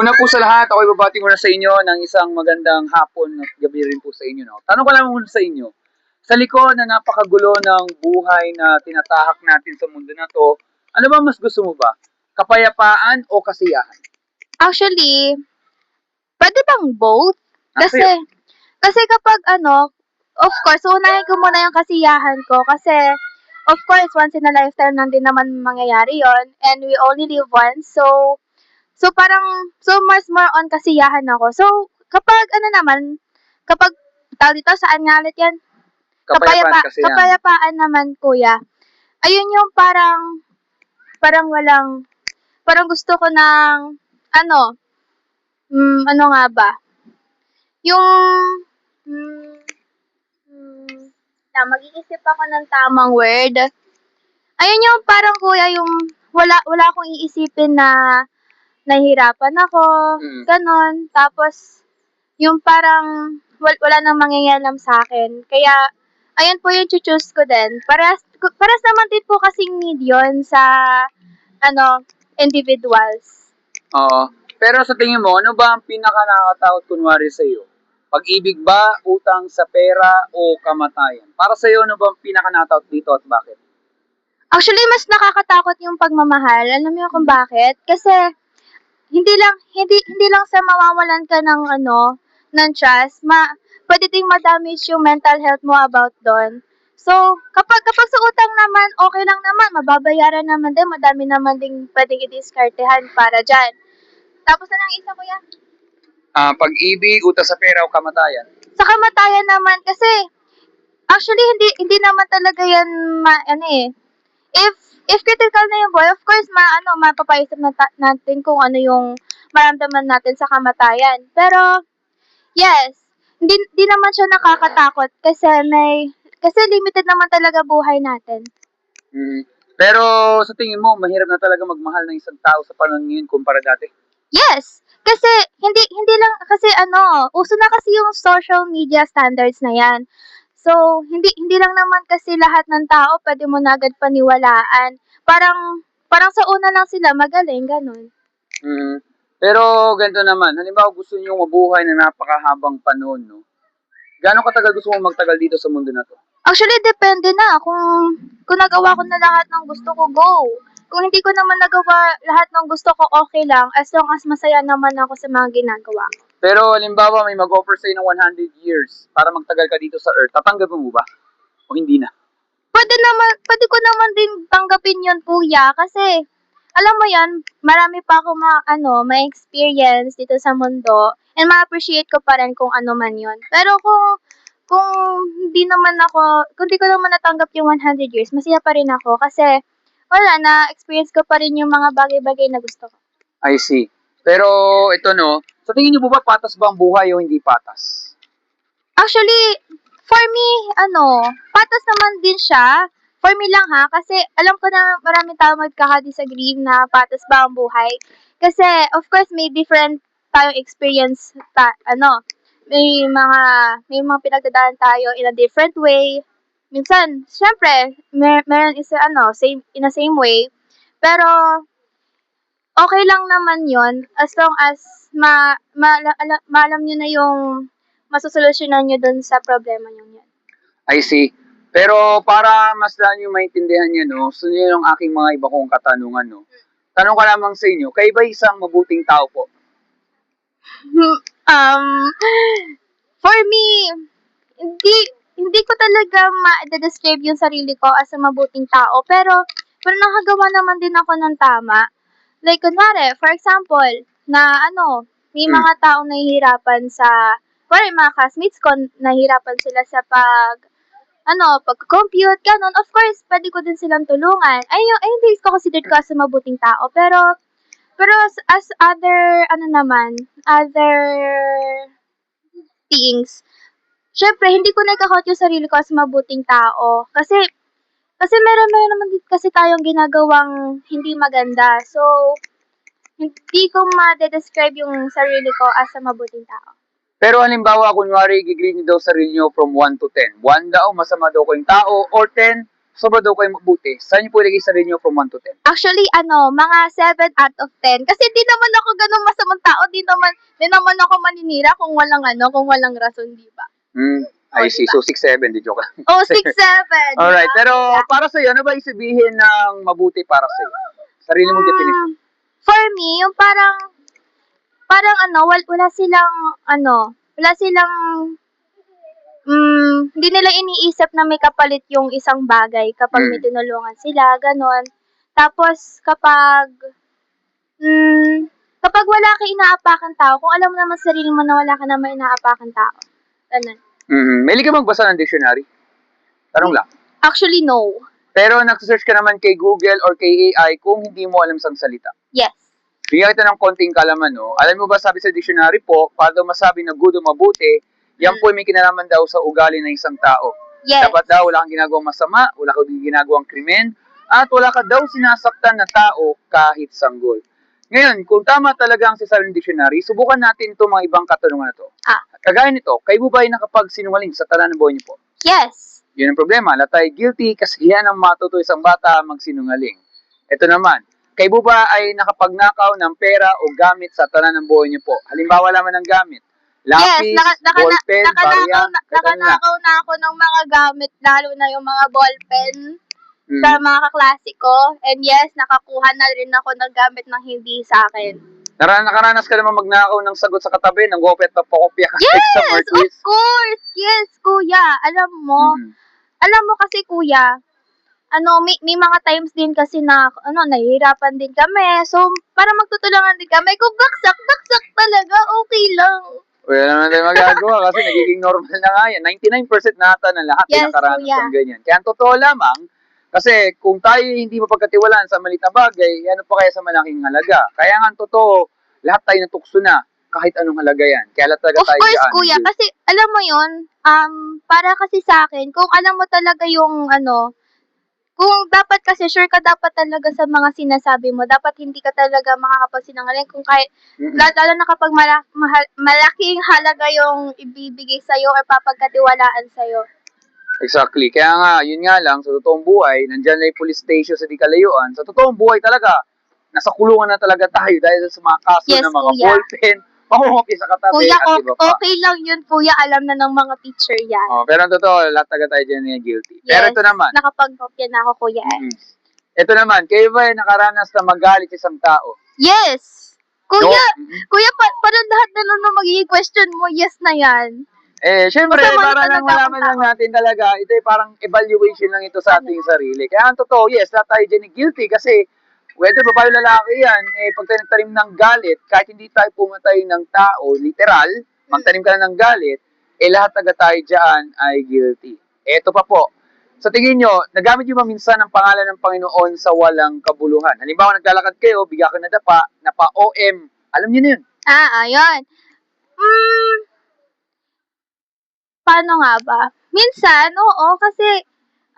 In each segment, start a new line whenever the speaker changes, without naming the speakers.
Una po sa lahat, ako'y babati muna sa inyo ng isang magandang hapon at gabi rin po sa inyo. No? Tanong ko lang muna sa inyo, sa likod na napakagulo ng buhay na tinatahak natin sa mundo na to, ano ba mas gusto mo ba? Kapayapaan o kasiyahan?
Actually, pwede bang both?
Kasi,
Kasi kapag of course, unahin ko muna yung kasiyahan ko kasi of course, once in a lifetime lang din naman mangyayari yon and we only live once. So parang, so mas more on kasiyahan ako. So, kapag kapag tawag dito, saan nga ulit yan?
kapayapaan, kasiyahan.
Kapayapaan naman, kuya. Ayun yung parang gusto ko ng, ano, ano nga ba? Yung, mag-iisip ako ng tamang word. Ayun yung parang kuya, yung wala akong iisipin na nahihirapan ako, ganon. Tapos, yung parang wala nang mangyayalam sa akin. Kaya, ayun po yung choose ko din. Paras naman din po kasing need yun sa, individuals.
Oo. Pero sa tingin mo, ano ba ang pinaka nakakatakot kunwari sa iyo? Pag-ibig ba, utang sa pera, o kamatayan? Para sa iyo, ano ba ang pinaka nakatakot dito at bakit?
Actually, mas nakakatakot yung pagmamahal. Alam mo kung bakit? Kasi, hindi lang sa mawawalan ka ng trust, pwede ding ma-damage yung mental health mo about doon. So, kapag sa utang naman, okay lang naman, mababayaran naman din, madami naman ding pwedeng i-diskartehan para dyan. Tapos na lang isa, kuya.
Pag-ibig, utang sa pera, o kamatayan?
Sa kamatayan naman, kasi, actually, hindi naman talaga yan, if critical na yung boy, of course, mapapaisip natin kung ano yung maramdaman natin sa kamatayan. Pero, yes, hindi naman siya nakakatakot kasi limited naman talaga buhay natin.
Pero sa tingin mo, mahirap na talaga magmahal ng isang tao sa panahon ngayon kumpara dati?
Yes, kasi hindi lang kasi uso na kasi yung social media standards na yan. So, hindi lang naman kasi lahat ng tao pwede mo na agad paniwalaan. Parang sa una lang sila magaling, ganun.
Pero ganito naman, halimbawa gusto niyo mabuhay na napakahabang panahon, no? Gaano katagal gusto mo magtagal dito sa mundo na to?
Actually, depende na. Kung nagawa ko na lahat ng gusto ko, go. Kung hindi ko naman nagawa lahat ng gusto ko, okay lang. As long as masaya naman ako sa mga ginagawa ko.
Pero halimbawa may mag-offer sa'yo ng 100 years para magtagal ka dito sa Earth, tatanggapin mo ba? O hindi na?
Pwede ko naman din tanggapin yun, kuya. Kasi, alam mo yan, marami pa ako ma-experience dito sa mundo. And ma-appreciate ko pa rin kung ano man yun. Pero kung hindi ko naman natanggap yung 100 years, masaya pa rin ako. Kasi, na-experience ko pa rin yung mga bagay-bagay na gusto ko.
I see. Pero ito no, sa tingin niyo po ba patas ba ang buhay o hindi patas?
Actually, for me, patas naman din siya. For me lang ha, kasi alam ko na maraming tao magkaka-disagree na patas ba ang buhay. Kasi, of course, may different tayong experience, may mga pinagdadaan tayo in a different way. Minsan, syempre, meron isa, in a same way. Pero, okay lang naman yon as long as maalam nyo na yung masusolusyonan nyo dun sa problema nyo yan.
I see. Pero para mas lalo nyo maintindihan nyo, no, so yun yung aking mga iba kong katanungan, no. Tanong ko lamang sa inyo, kayo ba isang mabuting tao po?
For me, hindi ko talaga ma-describe yung sarili ko as a mabuting tao, pero nakagawa naman din ako ng tama. Like, kunwari, for example, na may mga taong nahihirapan mga classmates ko, nahihirapan sila sa pag-compute, ganun. Of course, pwede ko din silang tulungan. Ayun din ko considered ko as a mabuting tao. Pero as other things, syempre, hindi ko na-count yung sarili ko as mabuting tao. Kasi meron naman din kasi tayong ginagawang hindi maganda. So, hindi ko ma-describe yung sarili ko as a mabuting tao.
Pero halimbawa, kunwari, gigrade niyo daw sarili niyo from 1 to 10. 1 daw, masama daw ko yung tao, or 10, sobra daw kayo mabuti, saan niyo po ilagay sa sarili niyo from 1 to 10?
Actually, mga 7 out of 10. Kasi di naman ako ganun masamang tao. Di naman ako maninira kung walang rason, di ba?
I see.
diba?
So, 6-7, di joke lang.
Oh, 6-7.
Alright,
diba?
pero
Kuya?
para sa'yo, ano ba yung sabihin ng mabuti para sa'yo? Sarili mong definition.
For me, yung parang wala silang, hindi nila iniisip na may kapalit yung isang bagay kapag may tinulungan sila, ganon. Tapos, kapag wala ka inaapakang tao, kung alam mo naman sa sarili mo na wala ka naman inaapakang tao, ganon.
Mahilig ka magbasa ng dictionary? Tanong lang.
Actually, no.
Pero nag-search ka naman kay Google or kay AI kung hindi mo alam isang salita.
Yes.
Bigyan kita ng konting kalaman, no? Alam mo ba, sabi sa dictionary po, para daw masabi na good o mabuti, yan po may kinalaman daw sa ugali ng isang tao.
Yes.
Dapat daw wala kang ginagawang masama, wala kang ginagawang krimen, at wala ka daw sinasaktan na tao kahit sanggol. Ngayon, kung tama talaga ang sasabing dictionary, subukan natin itong mga ibang katanungan na to. Kagaya nito, kayo ba ay nakapagsinungaling sa tanan ng buhay niyo po?
Yes.
Yun ang problema, na tayo guilty kasi yan ang matuto isang bata magsinungaling. Ito naman, kayo ba ay nakapagnakaw ng pera o gamit sa tanan ng buhay niyo po? Halimbawa naman ng gamit. Lapis, ballpen, barya.
Nakanakaw na ako ng mga gamit, lalo na yung mga ballpen sa mga kaklase ko. And yes, nakakuha na rin ako ng gamit ng hindi sa akin.
Nakaranas ka naman magnakaw ng sagot sa katabi, ng gopet na pakopya ka
Yes,
sa mark
of
quiz?
course. Yes, kuya. Alam mo kasi kuya, may mga times din kasi na, nahihirapan din kami. So, para magtutulungan din kami, kung baksak talaga, okay lang.
Wala naman tayo magagawa kasi nagiging normal na nga yan. 99% na ata ng lahat
Yes,
ay nakaranas
kuya.
ng ganyan. Kaya ang totoo lamang, kasi kung tayo hindi mapagkatiwalaan sa maliit na bagay, ano pa kaya sa malaking halaga? Kaya nga ang totoo, lahat tayo natukso na kahit anong halaga yan. Kaya talaga
Of
tayo
course,
dyan.
kuya, kasi alam mo yun, para kasi sa akin, kung alam mo talaga yung kung dapat kasi sure ka dapat talaga sa mga sinasabi mo, dapat hindi ka talaga makakapagsinungaling kung kahit, lalo na kapag malaking halaga yung ibibigay sa'yo or papagkatiwalaan sa'yo.
Exactly. Kaya nga, yun nga lang, sa totoong buhay, nandyan na yung police station sa di kalayuan. Sa totoong buhay talaga, nasa kulungan na talaga tayo dahil sa mga kaso
Yes,
ng mga
kuya.
ballpen, pangungopia sa katabi,
Kuya,
at iba pa.
okay lang yun, kuya. Alam na ng mga teacher yan.
Pero ang totoo, lahat talaga tayo dyan yung guilty. Pero
Yes,
ito naman,
nakapag-kopya na ako, kuya.
ito naman, kayo ba ay nakaranas na magalit sa isang tao?
Yes! Kuya,
No?
parang lahat na lang na magiging question mo, yes na yan.
Syempre,
Masama
para
na
lang
talaga
malaman
akong
lang natin talaga, ito ay parang evaluation lang ito sa ating sarili. Kaya ang totoo, yes, lahat tayo dyan ay guilty kasi whether babae o lalaki yan, pag tayo nagtanim ng galit, kahit hindi tayo pumatay ng tao, literal, magtanim ka na ng galit, lahat taga tayo dyan ay guilty. Ito pa po, sa tingin nyo, nagamit nyo ba minsan ang pangalan ng Panginoon sa walang kabuluhan? Halimbawa, naglalakad kayo, bigyan ka na dapa, napa-OM, alam nyo na yun.
Ayun. Paano nga ba? Minsan, oo, kasi,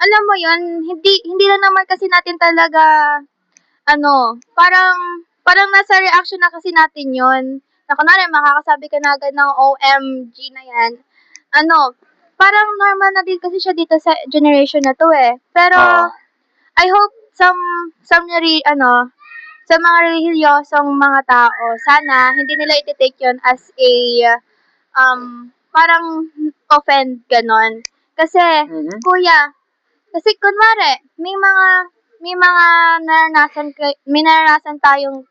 alam mo yun, hindi lang naman kasi natin talaga, parang nasa reaction na kasi natin yun. Na kunwari, makakasabi ka na agad ng OMG na yan. Parang normal na din kasi siya dito sa generation na to eh. Pero, I hope sa mga relihiyosong mga tao, sana hindi nila iti-take yun as a parang offend ganon. Kasi kuya, kasi kunwari may mga naranasan tayong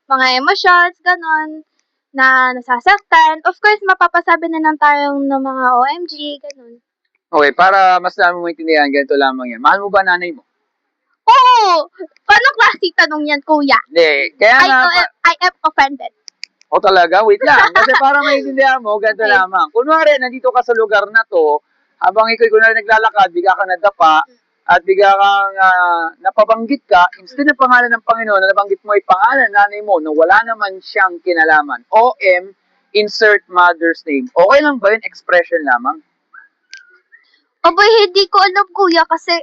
mga emotions ganon na nasasaktan. Of course, mapapasabi na lang tayong ng mga OMG ganon.
Okay, para mas dami mo maintindihan, ganito lamang yan. Mahal mo ba nanay mo?
Oo! Paano klase tanong yan, kuya?
Hindi. Kaya nga,
I am offended.
talaga? Wait lang. Kasi para maintindihan mo, ganito lamang. Kunwari, nandito ka sa lugar na to, habang ikaw kunwari naglalakad, bigla ka nadapa, at bigla kang napabanggit ka, instead ng pangalan ng Panginoon, na nabanggit mo ay pangalan ng nanay mo, na wala naman siyang kinalaman. OM, insert mother's name. Okay lang ba yun? Expression lamang?
Abay, hindi ko alam, kuya, kasi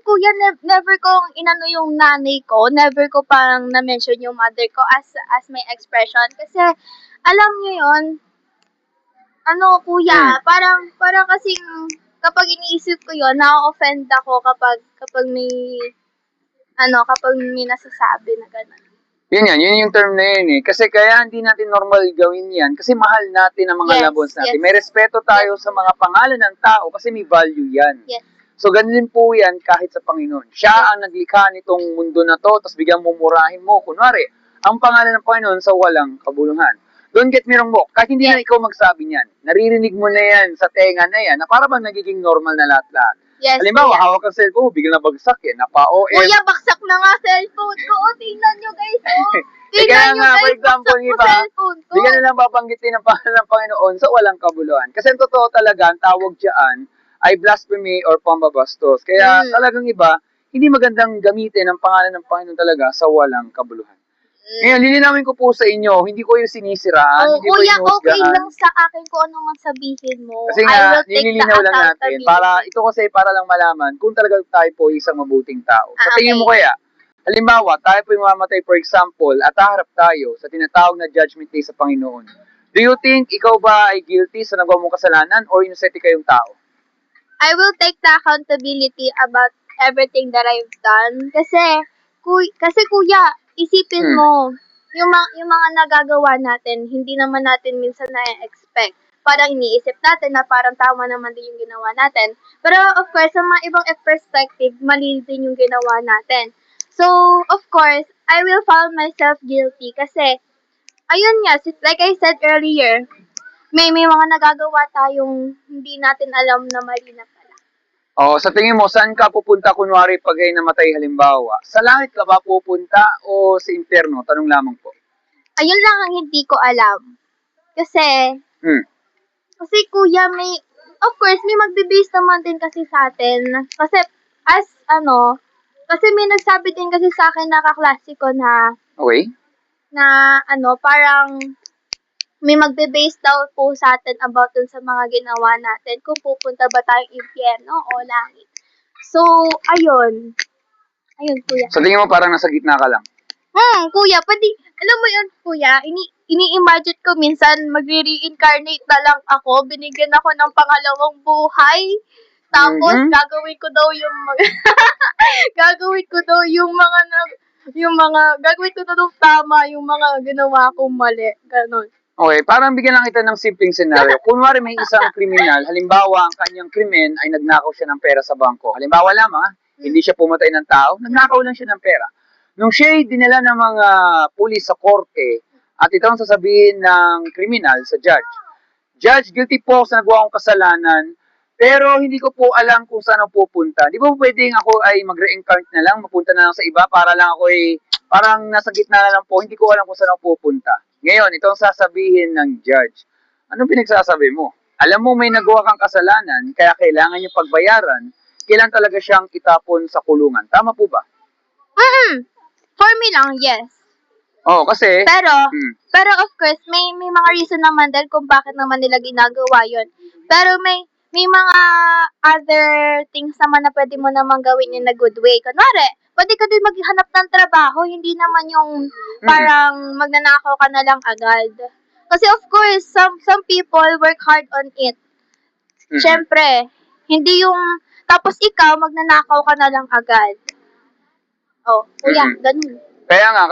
kuya, never kong inano yung nanay ko, never ko parang na-mention yung mother ko as my expression. Kasi, alam niyo yun, kuya, parang kasing, kapag iniisip ko yun, na-offend ako kapag may nasasabi na gano'n.
Yun yung term na yun eh. Kasi kaya hindi natin normal gawin yan kasi mahal natin ang mga
Yes,
loved ones natin.
yes.
May respeto tayo sa mga pangalan ng tao kasi may value yan.
Yes.
So, ganun din po yan kahit sa Panginoon. Siya ang naglikha nitong mundo na to, tapos bigyan mo murahin mo. Kunwari, ang pangalan ng Panginoon sa walang kabuluhan. Don't get me wrong, Bok. Kahit hindi na ikaw magsabi niyan, naririnig mo na yan sa tenga na yan, na para bang nagiging normal na lahat-lahat.
Yes,
Halimbawa,
kuya.
hawak ang cellphone mo, biglang nabagsak yan, napa-OM.
Kuya, baksak na nga cellphone ko. O, tingnan nyo guys, oh.
Kaya
Tingnan nyo
nga, for
guys,
example,
baksak ko
iba,
cellphone ko.
bigyan nilang babanggitin ng pangalan ng Panginoon sa walang kabuluhan. Kasi ang totoo talaga, ang tawag dyan ay blasphemy or pambabastos. Kaya talagang iba, hindi magandang gamitin ang pangalan ng Panginoon talaga sa walang kabuluhan. Ngayon, lilinawin ko po sa inyo, hindi ko yung sinisiraan,
Oh,
hindi ko
kuya,
yung
okay
husgahan.
lang sa akin kung ano man sabihin mo.
Kasi
I
nga,
will take the
nililinaw lang natin.
accountability.
Para lang malaman kung talaga tayo po isang mabuting tao. Sa tingin
okay.
mo kaya, halimbawa, tayo po yung mamatay, for example, at haharap tayo sa tinatawag na judgment day sa Panginoon. Do you think ikaw ba ay guilty sa nagawa mong kasalanan or inosente kayong tao?
I will take the accountability about everything that I've done. Kasi kuya, isipin mo, yung mga nagagawa natin, hindi naman natin minsan na-expect. Parang iniisip natin na parang tama naman din yung ginawa natin. Pero of course, sa mga ibang perspective, mali din yung ginawa natin. So, of course, I will find myself guilty kasi, ayun nga, like I said earlier, may mga nagagawa tayong hindi natin alam na mali na pala.
Oh, sa tingin mo, saan ka pupunta kunwari pag ay namatay halimbawa? Sa langit ka ba pupunta o sa impyerno? Tanong lamang po.
Ayun lang ang hindi ko alam. Kasi kuya, of course, may magbe-base naman din kasi sa atin. Kasi, kasi may nagsabi din kasi sa akin na kaklase ko na,
Okay.
parang, may magbe-base daw po sa atin about dun sa mga ginawa natin, kung pupunta ba tayong impyerno o langit. So, ayun. Ayun, kuya.
Sa tingin mo parang nasa gitna ka lang?
Kuya, alam mo yun, kuya, ini-imagine ko minsan magre-reincarnate na lang ako, binigyan ako ng pangalawang buhay, tapos gagawin ko daw yung gagawin ko daw tama yung mga ginawa kong mali, ganon.
Okay, parang bigyan lang kita ng simpleng senaryo. Kunwari may isang kriminal, halimbawa ang kanyang krimen ay nagnakaw siya ng pera sa bangko. Halimbawa lamang, hindi siya pumatay ng tao, nagnakaw lang siya ng pera. Nung siya ay dinala ng mga pulis sa korte at ito ang sasabihin ng kriminal sa judge. Judge, guilty po sa nagawa kong kasalanan, pero hindi ko po alam kung saan ako pupunta. Di ba pwedeng ako ay mag-reincarnate na lang, mapunta na lang sa iba para lang ako ay parang nasa gitna na lang po, hindi ko alam kung saan ako pupunta. Ngayon, ito ang sasabihin ng judge. Anong pinagsasabi mo? Alam mo may nagawa kang kasalanan, kaya kailangan niyo pagbayaran, kailan talaga siyang itapon sa kulungan. Tama po ba?
For me lang, yes.
Oo, kasi...
Pero of course, may mga reason naman din kung bakit naman nila ginagawa yon. Pero may mga other things naman na pwede mo namang gawin in a good way. Kunwari, pwede ka din maghanap ng trabaho, hindi naman yung parang magnanakaw ka na lang agad. Kasi of course, some people work hard on it. Siyempre, hindi yung, tapos ikaw, magnanakaw ka na lang agad. Oh, kuya, ganun.
Kaya nga,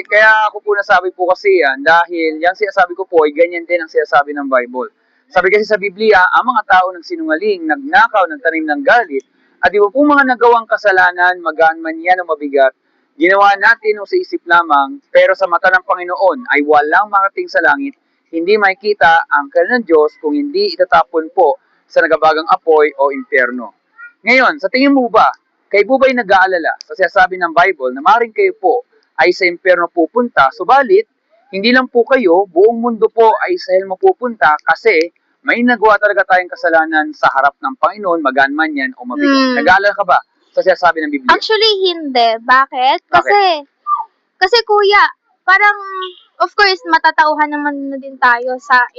kaya ako po nasabi po kasi yan, dahil yung sinasabi ko po ay ganyan din ang sinasabi ng Bible. Sabi kasi sa Biblia, ang mga tao nagsinungaling, nagnakaw, nagtanim ng galit, at iba po mga nagawang kasalanan, magaan man yan o mabigat, ginawa natin o sa isip lamang, pero sa mata ng Panginoon ay walang makating sa langit, hindi makikita ang kanilang ng Diyos kung hindi itatapon po sa nagabagang apoy o impyerno. Ngayon, sa tingin mo ba, kayo po ba'y nag-aalala sa sinasabi ng Bible na maaaring kayo po ay sa impyerno pupunta, subalit, hindi lang po kayo, buong mundo po ay sa hell mapupunta kasi may nagawa talaga tayong kasalanan sa harap ng Panginoon, magaan man yan o mabigat. Nag-aalala ka ba sa sinasabi ng Biblia?
Actually, hindi. Bakit? Kasi kuya, parang, of course, matatauhan naman na din tayo sa,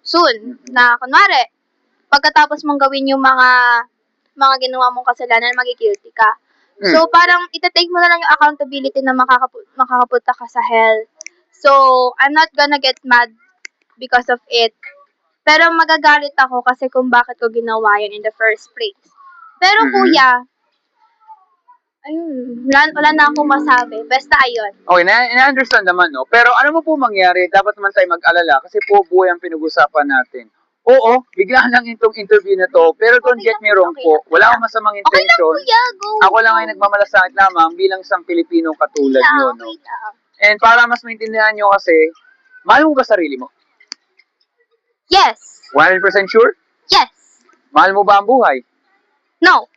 soon, na kunwari, pagkatapos mong gawin yung mga ginawa mong kasalanan, magigilty ka. So, parang itatake mo na lang yung accountability na makakapunta ka sa hell. So, I'm not gonna get mad because of it. Pero magagalit ako kasi kung bakit ko ginawa yun in the first place. Pero
Mhm.
kuya, ayun, wala na akong masabi. Basta ayun.
Okay, na-understand naman, no? Pero ano mo po mangyari, dapat naman tayo mag-alala kasi po buhay ang pinag-usapan natin. Oo, bigla lang itong interview na to, pero don't
Okay
get
lang,
me wrong
okay
po,
lang.
wala akong masamang
Okay lang
intention.
kuya, go.
Ako lang ay nagmamalasakit lamang bilang isang Pilipino katulad
Okay
nyo,
lang,
no?
okay lang.
And para mas maintindihan nyo kasi, mahal mo ba sarili mo?
Yes.
100% sure?
Yes.
Mahal mo ba ang buhay?
No.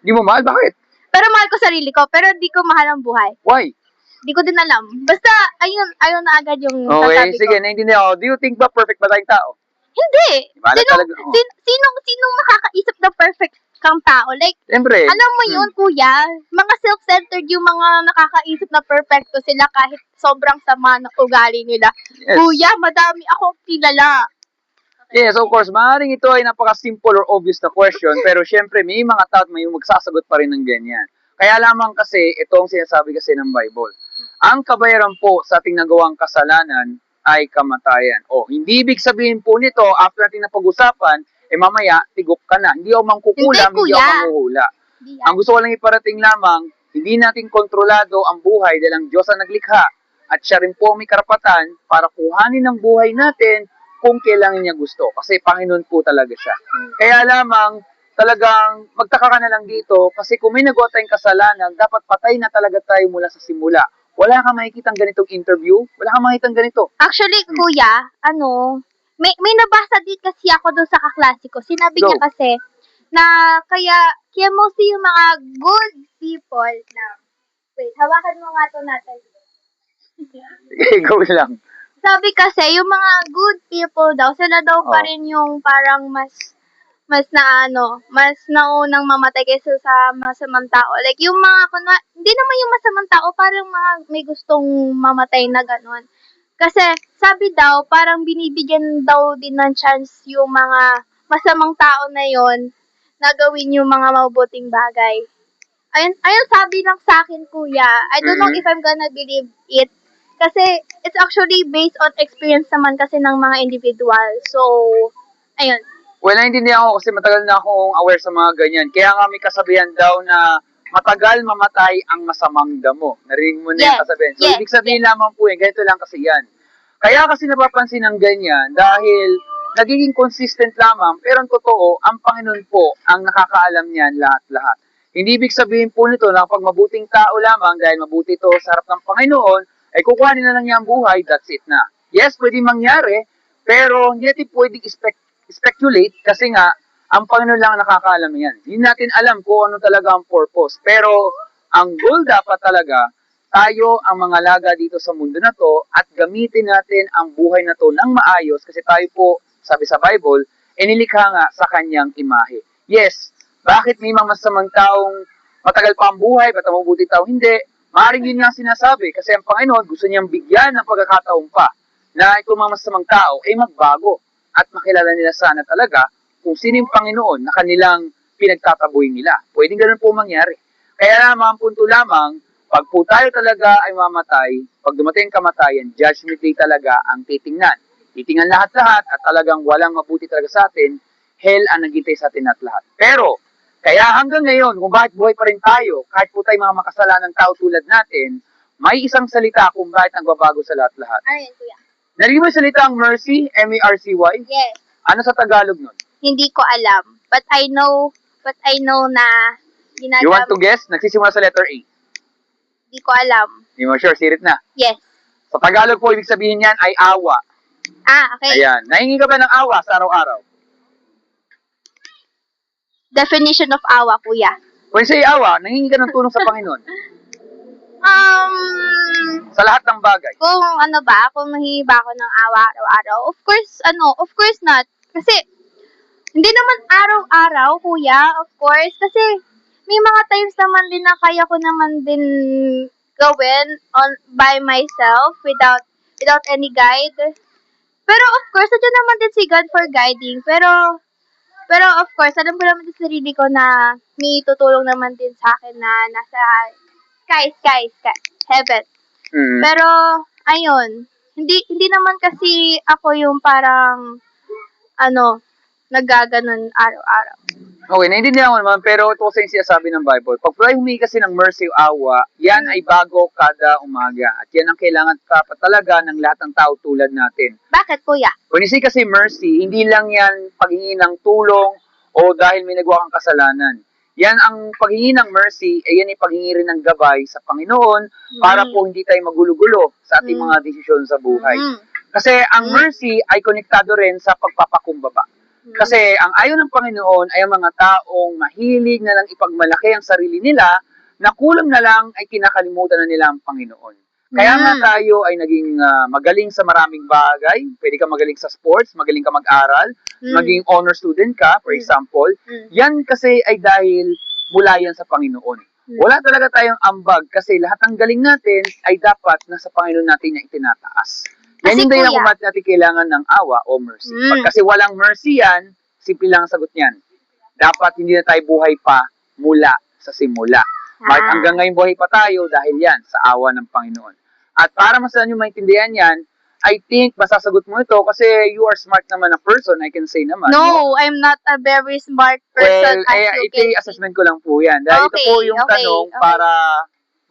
Di mo mahal? Bakit?
Pero mahal ko sarili ko, pero di ko mahal ang buhay.
Why?
Di ko din alam. Basta, ayun na agad yung
Okay,
sasabi
sige,
ko.
naiintindihan ko. Do you think ba perfect ba tayong tao?
Hindi.
Wala talaga, oh.
Sinong makakaisip na perfect kang tao? Like,
Siyempre.
alam mo yun, kuya, mga self-centered yung mga nakakaisip na perfecto sila kahit sobrang sama ng ugali nila.
Yes.
Kuya, madami akong kilala.
Yes, of course. Maaaring ito ay napaka-simple or obvious na question, pero syempre may mga tao at may magsasagot pa rin ng ganyan. Kaya lamang kasi, ito ang sinasabi kasi ng Bible. Ang kabayaran po sa ating nagawang kasalanan ay kamatayan. O, hindi ibig sabihin po nito, after natin napag-usapan, mamaya, tigok ka na. Hindi ako mangkukulam,
Hindi,
hindi ako
kuya.
manghuhula.
Di yan.
Ang gusto ko lang iparating lamang, hindi natin kontrolado ang buhay dahil ang Diyos ang naglikha at siya rin po may karapatan para kuhanin ang buhay natin kung kailangan niya gusto. Kasi Panginoon po talaga siya. Kaya lamang, talagang magtaka ka na lang dito kasi kung may nagawa tayong kasalanan, dapat patay na talaga tayo mula sa simula. Wala kang makikitang ganitong interview, wala kang makikitang ganito.
Actually, kuya, may nabasa din kasi ako doon sa kaklase ko. Sinabi
Go.
niya kasi na kaya mostly yung mga good people na, wait, hawakan mo nga to natin.
Go lang.
Sabi kasi, yung mga good people daw, sila daw pa
Oh.
rin yung parang mas naunang mamatay kaysa sa masamang tao. Like, yung mga, hindi naman yung masamang tao, parang mga may gustong mamatay na ganun. Kasi, sabi daw, parang binibigyan daw din ng chance yung mga masamang tao na yon na gawin yung mga mabuting bagay. Ayun sabi lang sa akin, kuya. I don't know
Mhm.
if I'm gonna believe it. Kasi, it's actually based on experience naman kasi ng mga individual. So, ayun.
Well, naintindihan ko kasi matagal na akong aware sa mga ganyan. Kaya nga may kasabihan daw na matagal mamatay ang masamang damo. Narinig mo na yung
Yes,
kasabihan. So,
yes,
ibig sabihin lamang po yan, ganito lang kasi yan. Kaya kasi napapansin ng ganyan dahil nagiging consistent lamang, pero ang totoo, ang Panginoon po ang nakakaalam niyan lahat-lahat. Hindi ibig sabihin po nito na kapag mabuting tao lamang dahil mabuti ito sa harap ng Panginoon, ay kukuhanin na lang niya ang buhay, that's it na. Yes, pwede mangyari, pero hindi natin pwedeng speculate kasi nga, ang Panginoon lang ang nakakaalam yan. Hindi natin alam kung ano talaga ang purpose. Pero, ang goal dapat talaga, tayo ang mga laga dito sa mundo na to at gamitin natin ang buhay na to ng maayos kasi tayo po, sabi sa Bible, inilikha nga sa kanyang imahe. Yes, bakit may mga masamang taong matagal pa ang buhay, ba't ang mabuti tao hindi? Maaaring yun nga sinasabi kasi ang Panginoon gusto niyang bigyan ng pagkakataon pa na itong mga masamang tao ay magbago at makilala nila sana talaga kung sino yung Panginoon na kanilang pinagtataboy nila. Pwedeng ganun po mangyari. Kaya lamang, punto lamang, pag po tayo talaga ay mamatay, pag dumating ang kamatayan, judgment day talaga ang titingnan. Titingnan lahat-lahat at talagang walang mabuti talaga sa atin, hell ang naghintay sa atin at lahat. Pero, kaya hanggang ngayon, kung bakit buhay pa rin tayo, kahit po tayo mga makasalanang tao tulad natin, may isang salita kung bakit nagbabago sa lahat-lahat.
Ayun, kuya.
Narinig mo yung salitang mercy, M-E-R-C-Y?
Yes.
Ano sa Tagalog nun?
Hindi ko alam. But I know na
You want to guess? Nagsisimula sa letter A.
Hindi ko alam.
Hindi mo sure, sirit na.
Yes.
Sa Tagalog po, ibig sabihin niyan ay awa.
Okay.
Ayan. Nahingi ka ba ng awa sa araw-araw?
Definition of awa, kuya.
When say awa, nangingi ka ng tulong sa Panginoon. Sa lahat ng bagay.
Kung nahingi ba ako ng awa araw-araw, of course not. Kasi, hindi naman araw-araw, kuya, of course. Kasi, may mga times naman din na kaya ko naman din gawin by myself without any guide. Pero, of course, nandiyan naman din si God for guiding. Pero, of course, alam ko naman sa sarili ko na may tutulong naman din sa akin na nasa sky, heaven.
Mm.
Pero, ayun, hindi naman kasi ako yung parang naggaganon araw-araw.
Okay, naiintindihan ko naman, pero ito kasi yung sinasabi ng Bible. Pag tayo humingi kasi ng mercy o awa, yan ay bago kada umaga. At yan ang kailangan dapat talaga ng lahat ng tao tulad natin.
Bakit, kuya?
When you say kasi mercy, hindi lang yan paghingi ng tulong o dahil may nagawa kang kasalanan. Yan ang paghingi ng mercy, yan ay paghingi rin ng gabay sa Panginoon para po hindi tayo magulo-gulo sa ating mga desisyon sa buhay. Kasi ang mercy ay konektado rin sa pagpapakumbaba. Kasi ang ayaw ng Panginoon ay ang mga taong mahilig na lang ipagmalaki ang sarili nila na kulang na lang ay kinakalimutan na nila ang Panginoon. Kaya nga tayo ay naging magaling sa maraming bagay. Pwede ka magaling sa sports, magaling ka mag-aral, maging honor student ka, for example. Yan kasi ay dahil mula yan sa Panginoon. Wala talaga tayong ambag kasi lahat ng galing natin ay dapat nasa Panginoon natin na itinataas. Yan yung dahilan kung bakit natin kailangan ng awa o mercy. Pag kasi walang mercy yan, simple lang ang sagot niyan. Dapat hindi na tayo buhay pa mula sa simula. Bakit hanggang ngayon buhay pa tayo dahil yan sa awa ng Panginoon. At para mas nyo maintindihan yan, I think masasagot mo ito kasi you are smart naman na person, I can say naman.
No, I'm not a very smart person.
Well, ito yung assessment ko lang po yan. Dahil ito po yung tanong para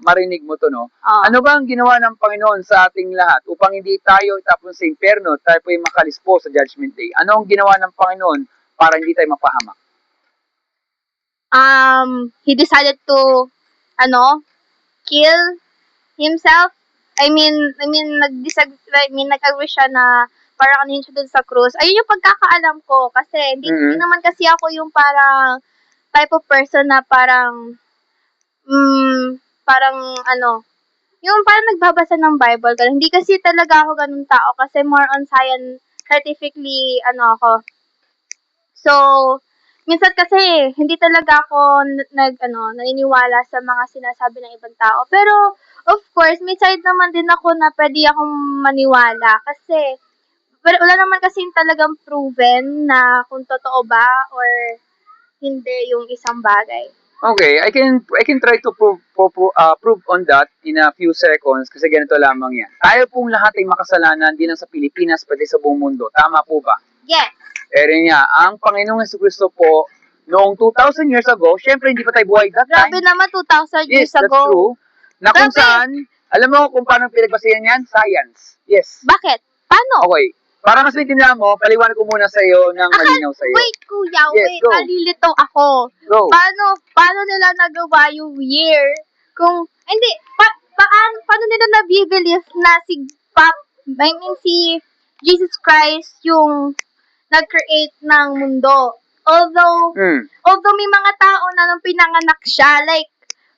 marinig mo to, no? Ano ba ang ginawa ng Panginoon sa ating lahat upang hindi tayo itapon sa impyerno, tayo po yung makalispo sa Judgment Day? Ano ang ginawa ng Panginoon para hindi tayo mapahamak?
He decided to, kill himself. Nag-agree siya na parang ano siya dun sa krus. Ayun yung pagkakaalam ko kasi hindi naman kasi ako yung parang type of person na parang yung parang nagbabasa ng Bible. Hindi kasi talaga ako ganun tao kasi more on scientifically, ako. So, minsan kasi, hindi talaga ako naniniwala sa mga sinasabi ng ibang tao. Pero, of course, may side naman din ako na pwede akong maniwala kasi, wala naman kasi talagang proven na kung totoo ba or hindi yung isang bagay.
Okay, I can try to prove on that in a few seconds kasi ganito lamang yan. Tayo pong lahat ay makasalanan din sa Pilipinas pati sa buong mundo. Tama po ba?
Yes.
Pero nga, ang Panginoong Jesucristo po, noong 2,000 years ago, syempre hindi pa tayo buhay that time.
Grabe naman, 2,000 years
Yes,
ago.
that's true. Na kung saan, alam mo kung paano pinagbasehan yan? Science. Yes.
Bakit? Paano?
Okay. Para mas maintindihan mo, paliwanag ko muna sa iyo ng malinaw sa iyo.
Wait, kuya,
Yes, go.
nalilito ako.
Go.
Paano nila nagawa yung year? Paano nila na-believe na si Jesus Christ yung nag-create ng mundo? Although may mga tao na nung pinanganak siya, like,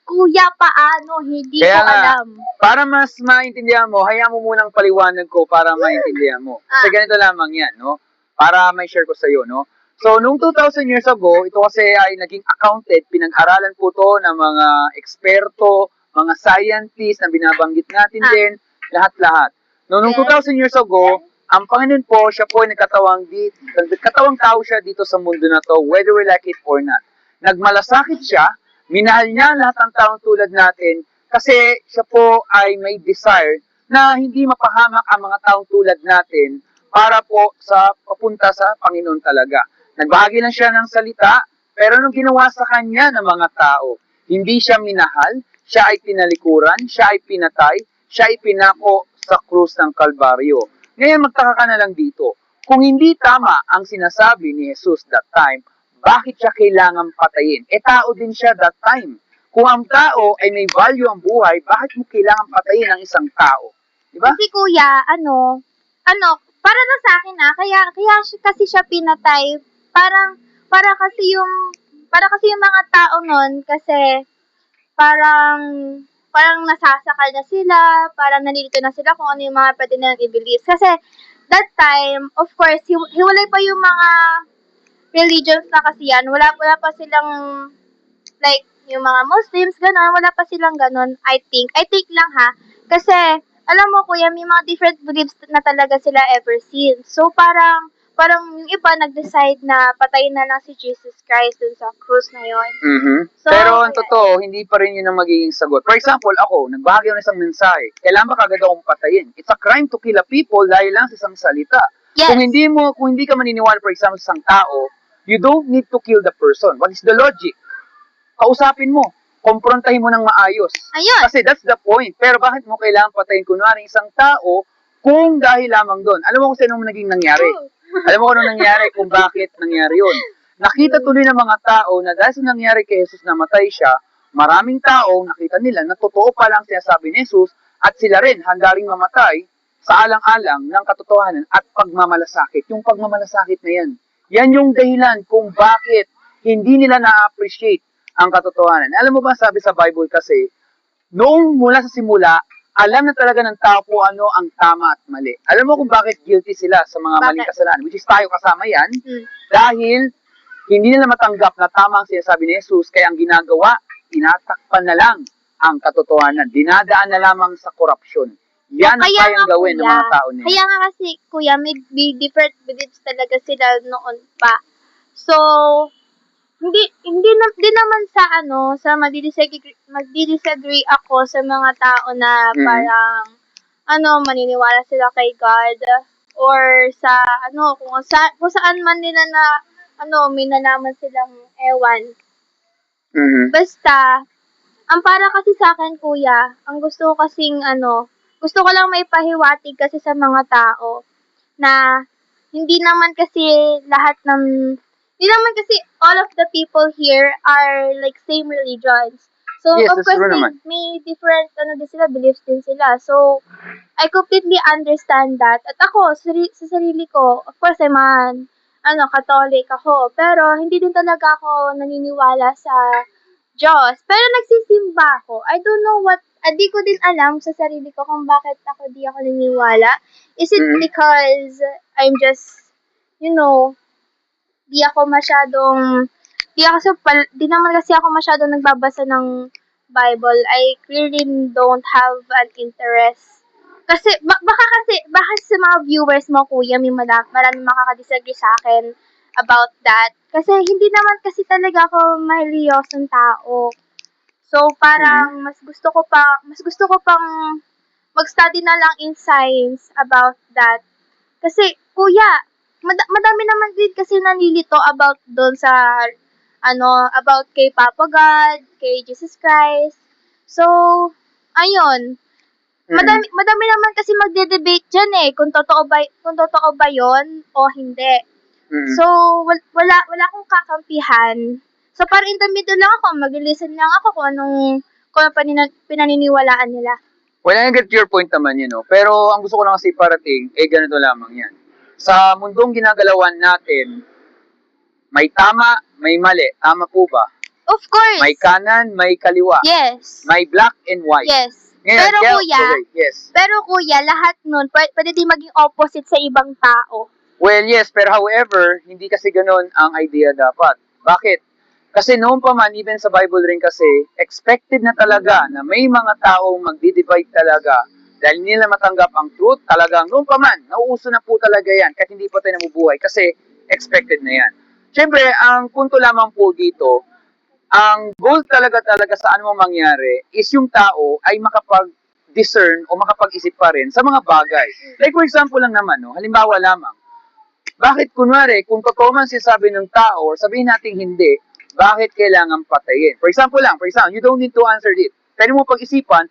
kuya, paano? Hindi
Kaya
ko alam.
Para mas maintindihan mo, hayaan mo munang paliwanag ko para maintindihan mo. Kasi ganito lamang yan, no? Para may share ko sa iyo, no? So, noong 2,000 years ago, ito kasi ay naging accounted, pinag-aralan po to ng mga eksperto, mga scientists na binabanggit natin din, lahat-lahat. Noong 2,000 years ago, ang Panginoon po, siya po ay nagkatawang tao siya dito sa mundo na to, whether we like it or not. Nagmalasakit siya, minahal niya lahat ng taong tulad natin kasi siya po ay may desire na hindi mapahamak ang mga taong tulad natin para po papunta sa Panginoon talaga. Nagbahagi lang siya ng salita, pero nung ginawa sa kanya ng mga tao, hindi siya minahal, siya ay tinalikuran, siya ay pinatay, siya ay pinako sa krus ng Kalbaryo. Ngayon magtaka ka na lang dito, kung hindi tama ang sinasabi ni Jesus that time, bakit siya kailangan patayin? Tao din siya that time. Kung ang tao ay may value ang buhay, bakit mo kailangan patayin ang isang tao? Diba?
Kasi kuya, para na sa akin kaya kasi siya pinatay, para kasi yung mga tao nun, kasi parang nasasakal na sila, parang nalilito na sila kung ano yung mga pwede nilang i-believe. Kasi that time, of course, hiwalay pa yung mga religions na kasi yan. Wala pa silang, like, yung mga Muslims, gano'n. Wala pa silang gano'n, I think. I think lang Kasi, alam mo kuya, may mga different beliefs na talaga sila ever since. So, parang yung iba nag-decide na patayin na lang si Jesus Christ dun sa cross na yun. So,
pero ang totoo, hindi pa rin yun ang magiging sagot. For example, ako, nagbahagi ako ng isang mensahe. Kailangan ba kagad akong patayin? It's a crime to kill a people dahil lang sa isang salita.
Yes.
Kung hindi ka maniniwala, for example, sa isang tao, you don't need to kill the person. What is the logic? Kausapin mo. Komprontahin mo ng maayos.
Ayun.
Kasi that's the point. Pero bakit mo kailangan patayin kunwari isang tao kung dahil lamang doon? Alam mo kung sino naging nangyari? Alam mo kung ano nangyari, kung bakit nangyari yun? Nakita tuloy ng mga tao na dahil sa nangyari kay Jesus na matay siya, maraming tao nakita nila na totoo pa lang sinasabi ni Jesus at sila rin handa ring mamatay sa alang-alang ng katotohanan at pagmamalasakit. Yung pagmamalasakit na yan, yan yung dahilan kung bakit hindi nila na-appreciate ang katotohanan. Alam mo ba, sabi sa Bible kasi, noong mula sa simula, alam na talaga ng tao kung ano ang tama at mali. Alam mo kung bakit guilty sila sa mga maling kasalanan, which is tayo kasama yan, dahil hindi nila matanggap na tama ang sinasabi ni Jesus, kaya ang ginagawa, tinatakpan na lang ang katotohanan. Dinadaan na lamang sa korupsyon. Yan ang kayang gawin ng mga tao nila.
Kaya nga kasi, kuya, may different beliefs talaga sila noon pa. So, hindi naman sa magdi-disagree ako sa mga tao na parang maniniwala sila kay God or sa kung saan man nila na may nalaman silang ewan. Basta ang para kasi sa akin, kuya, ang gusto ko lang may pahiwatig kasi sa mga tao na hindi naman kasi all of the people here are like same religions. So,
Yes,
of
that's
course,
true naman.
may different, din sila, beliefs din sila. So, I completely understand that. At ako, sa sarili ko, of course, Catholic ako. Pero, hindi din talaga ako naniniwala sa Diyos. Pero, nagsisimba ako. I don't know di ko din alam sa sarili ko kung bakit di ako naniniwala. Is it because I'm just, di naman kasi ako masyadong nagbabasa ng Bible. I clearly don't have an interest. Kasi, baka sa mga viewers mo, kuya, maraming makakadisagree sa akin about that. Kasi, hindi naman kasi talaga ako mahiliyosong tao. So, parang, mas gusto ko pang mag-study na lang in science about that. Kasi, kuya, madami naman din kasi nalilito about doon sa about kay Papa God, kay Jesus Christ. So, ayun. Madami naman kasi magde-debate diyan kung totoo ba 'yon o hindi. So, wala akong kakampihan. So, parang in the middle lang ako, mag-listen lang ako kung anong pinaniniwalaan nila.
Well, I get your point naman Pero ang gusto ko lang kasi parating, ganito lamang yan. Sa mundong ginagalawan natin, may tama, may mali. Tama po ba?
Of course.
May kanan, may kaliwa.
Yes.
May black and white.
Yes.
Ngayon,
Pero kuya, lahat nun, pwede din maging opposite sa ibang tao.
Well, yes, pero however, hindi kasi ganoon ang idea dapat. Bakit? Kasi noon pa man, even sa Bible rin kasi, expected na talaga na may mga taong magdi-divide talaga dahil nila matanggap ang truth, talagang noon pa man, nauuso na po talaga yan kahit hindi pa tayo nabubuhay kasi expected na yan. Siyempre, ang punto lamang po dito, ang goal talaga sa anumang mangyari is yung tao ay makapag-discern o makapag-isip pa rin sa mga bagay. Like for example lang naman, halimbawa lamang, bakit kunwari, kung totoo man sinasabi ng tao or sabihin natin hindi, bakit kailangan patayin? For example, you don't need to answer it. Pwede mo pag-isipan,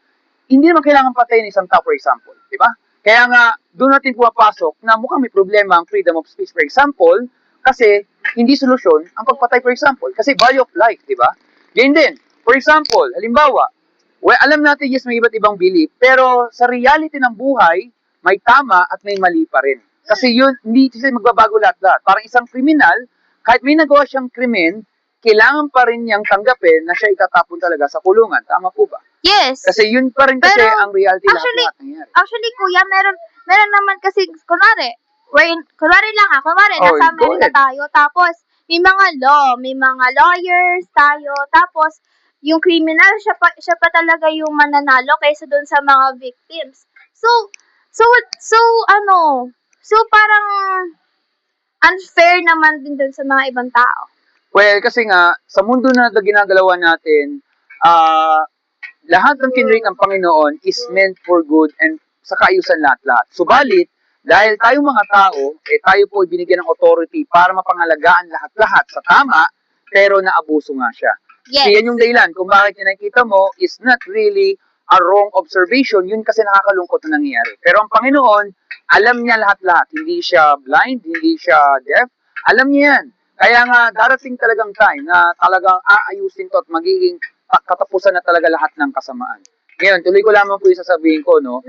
hindi naman kailangan patayin isang tao, for example. Di ba? Kaya nga, doon natin pumapasok na mukhang may problema ang freedom of speech, for example, kasi hindi solusyon ang pagpatay, for example. Kasi value of life, di ba? Ganyan din. For example, halimbawa, alam natin, yes, may iba't ibang belief, pero sa reality ng buhay, may tama at may mali pa rin. Kasi yun, hindi kasi magbabago lahat-lahat. Parang isang kriminal, kahit may nagawa siyang krimen, kailangan pa rin niyang tanggapin na siya itatapon talaga sa kulungan. Tama po ba?
Yes.
Kasi yun pa rin kasi ang reality lahat-lahat nangyari.
Actually, kuya, meron naman kasi, kunwari nasa Amerika tayo, tapos may mga law, may mga lawyers tayo, tapos yung criminal, siya pa talaga yung mananalo kaysa doon sa mga victims. So parang unfair naman din doon sa mga ibang tao.
Well, kasi nga, sa mundo na ginagalawan natin, lahat ng kinring ng Panginoon is meant for good and sa kaayusan lahat-lahat. Subalit, Dahil tayong mga tao, tayo po binigyan ng authority para mapangalagaan lahat-lahat sa tama, pero naabuso nga siya.
Yes.
So yan yung dahilan kung bakit yung nakikita mo is not really a wrong observation, yun kasi nakakalungkot na nangyayari. Pero ang Panginoon, alam niya lahat-lahat. Hindi siya blind, hindi siya deaf, alam niya yan. Kaya nga darating talagang time na talagang aayusin to at magiging katapusan na talaga lahat ng kasamaan. Ngayon, tuloy ko lamang po yung sasabihin ko, no?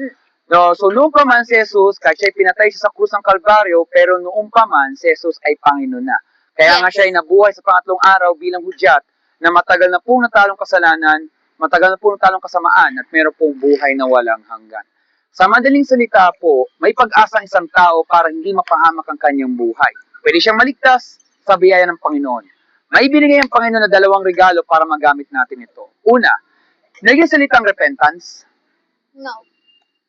No, so noong pa man si Jesus, kahit siya pinatay siya sa krus ng Kalbaryo, pero noong pa man si Jesus ay Panginoon na. Kaya nga siya ay nabuhay sa pangatlong araw bilang hudyat na matagal na pong natalong kasalanan, matagal na pong natalong kasamaan, at meron pong buhay na walang hanggan. Sa madaling salita po, may pag-asa ang isang tao para hindi mapahamak ang kanyang buhay. Pwede siyang maligtas sa biyaya ng Panginoon. May binigay ang Panginoon na dalawang regalo para magamit natin ito. Una, naging salitang repentance.
No.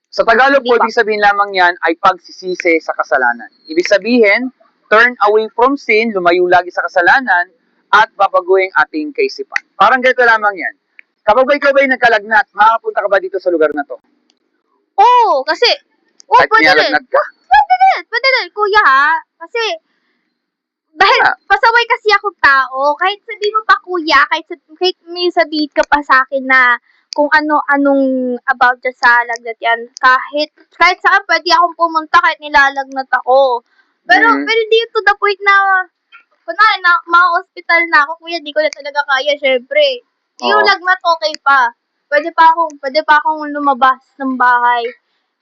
Sa Tagalog po,
Di ba?
ibig sabihin lamang yan ay pagsisisi sa kasalanan. Ibig sabihin, turn away from sin, lumayo lagi sa kasalanan, at babaguhin ating kaisipan. Parang ganito lamang yan. Kapag ba ikaw ba'y nagkalagnat, makakapunta ka ba dito sa lugar na to?
Oo, kasi,
At
pwede rin.
nilalagnat ka?
Pwede rin, kuya ha. Kasi, dahil
Ah.
pasaway kasi akong tao, kahit sabihin mo pa kuya, kahit may sabihin ka pa sa akin na kung ano-anong about dyan sa lagnat yan, kahit saan pwede akong pumunta kahit nilalagnat ako. Pero hindi to the point na, kunwari na, ma-hospital na ako, kuya, di ko na talaga kaya, syempre. Yung
Oo.
lagnat, okay pa. Pwede pa akong lumabas ng bahay.